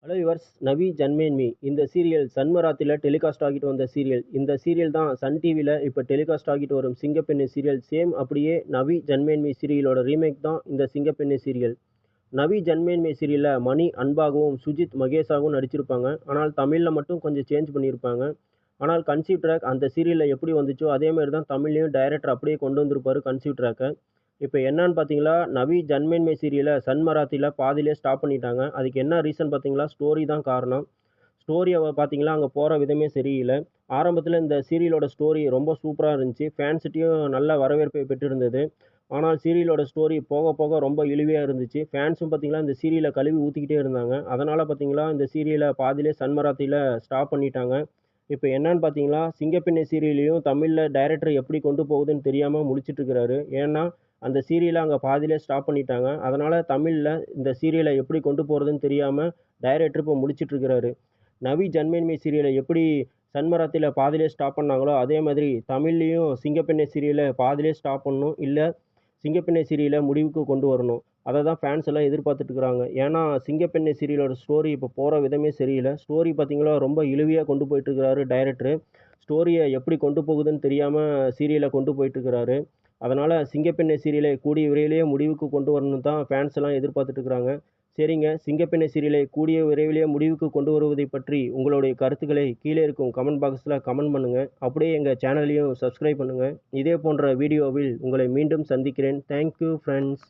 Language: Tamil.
ஹலோ யுவர்ஸ் நவி ஜன்மேன்மி இந்த சீரியல் சன்மராத்தில டெலிகாஸ்ட் ஆகிட்டு வந்த சீரியல். இந்த சீரியல் தான் சன் டிவியில் இப்போ டெலிகாஸ்ட் ஆகிட்டு வரும் சிங்கப்பெண்ணே சீரியல். சேம் அப்படியே நவி ஜன்மேன்மி சீரியலோட ரீமேக் தான் இந்த சிங்கப்பெண்ணே சீரியல். நவி ஜன்மேன்மி சீரியலில் மணி அன்பாகவும் சுஜித் மகேஷாகவும் நடிச்சிருப்பாங்க. ஆனால் தமிழில் மட்டும் கொஞ்சம் சேஞ்ச் பண்ணியிருப்பாங்க. ஆனால் கன்சீவ் ட்ராக் அந்த சீரியலில் எப்படி வந்துச்சோ அதே மாதிரி தான் தமிழ்லையும் டைரக்டர் அப்படியே கொண்டு வந்திருப்பாரு கன்சீவ் ட்ராக்கை. இப்போ என்னன்னு பார்த்தீங்களா, நவி ஜன்மேன்மை சீரியலை சன் மராத்தில பாதியிலே ஸ்டாப் பண்ணிட்டாங்க. அதுக்கு என்ன ரீசன் பார்த்தீங்களா, ஸ்டோரி தான் காரணம். ஸ்டோரிய பார்த்தீங்களா, அங்கே போகிற விதமே சரியில்லை. ஆரம்பத்தில் இந்த சீரியலோட ஸ்டோரி ரொம்ப சூப்பராக இருந்துச்சு. ஃபேன்ஸ்கிட்டையும் நல்ல வரவேற்பை பெற்றிருந்தது. ஆனால் சீரியலோட ஸ்டோரி போக போக ரொம்ப இழுவையாக இருந்துச்சு. ஃபேன்ஸும் பார்த்தீங்களா, இந்த சீரியலை கழுவி ஊற்றிக்கிட்டே இருந்தாங்க. அதனால் பார்த்தீங்களா, இந்த சீரியலை பாதியிலே சன் மராத்தில ஸ்டாப் பண்ணிட்டாங்க. இப்போ என்னன்னு பார்த்தீங்களா, சிங்கப்பெண்ணே சீரியலையும் தமிழில் டைரக்டர் எப்படி கொண்டு போகுதுன்னு தெரியாமல் முழிச்சிட்டு இருக்கிறாரு. ஏன்னா அந்த சீரியலை அங்கே பாதியிலே ஸ்டாப் பண்ணிட்டாங்க. அதனால் தமிழில் இந்த சீரியலை எப்படி கொண்டு போகிறதுன்னு தெரியாமல் டைரக்டர் இப்போ முழிச்சிட்டு இருக்கிறாரு. நவி ஜன்மேன்மை சீரியலை எப்படி சன்மராத்தில பாதியிலே ஸ்டாப் பண்ணாங்களோ அதே மாதிரி தமிழ்லேயும் சிங்கப்பெண்ணே சீரியலை பாதியிலே ஸ்டாப் பண்ணணும். இல்லை சிங்கப்பெண்ணே சீரியலை முடிவுக்கு கொண்டு வரணும். அதை தான் ஃபேன்ஸ் எல்லாம் எதிர்பார்த்துட்டு இருக்கிறாங்க. ஏன்னா சிங்கப்பெண்ணே சீரியலோட ஸ்டோரி இப்போ போகிற விதமே சரியில்லை. ஸ்டோரி பார்த்தீங்களா ரொம்ப இழுவையாக கொண்டு போயிட்டு இருக்கிறாரு டைரக்டர். ஸ்டோரியை எப்படி கொண்டு போகுதுன்னு தெரியாமல் சீரியலை கொண்டு போயிட்டு இருக்கிறாரு. அதனால் சிங்கப்பெண்ணே சீரியலை கூடிய விரைவிலேயே முடிவுக்கு கொண்டு வரணும்னு தான் ஃபேன்ஸ் எல்லாம் எதிர்பார்த்துட்டு இருக்கிறாங்க. சரிங்க, சிங்கப்பெண்ணே சீரியலை கூடிய விரைவிலேயே முடிவுக்கு கொண்டு வருவதை பற்றி உங்களுடைய கருத்துக்களை கீழே இருக்கும் கமெண்ட் பாக்ஸில் கமெண்ட் பண்ணுங்கள். அப்படியே எங்கள் சேனலையும் சப்ஸ்கிரைப் பண்ணுங்கள். இதே போன்ற வீடியோவில் உங்களை மீண்டும் சந்திக்கிறேன். Thank you friends.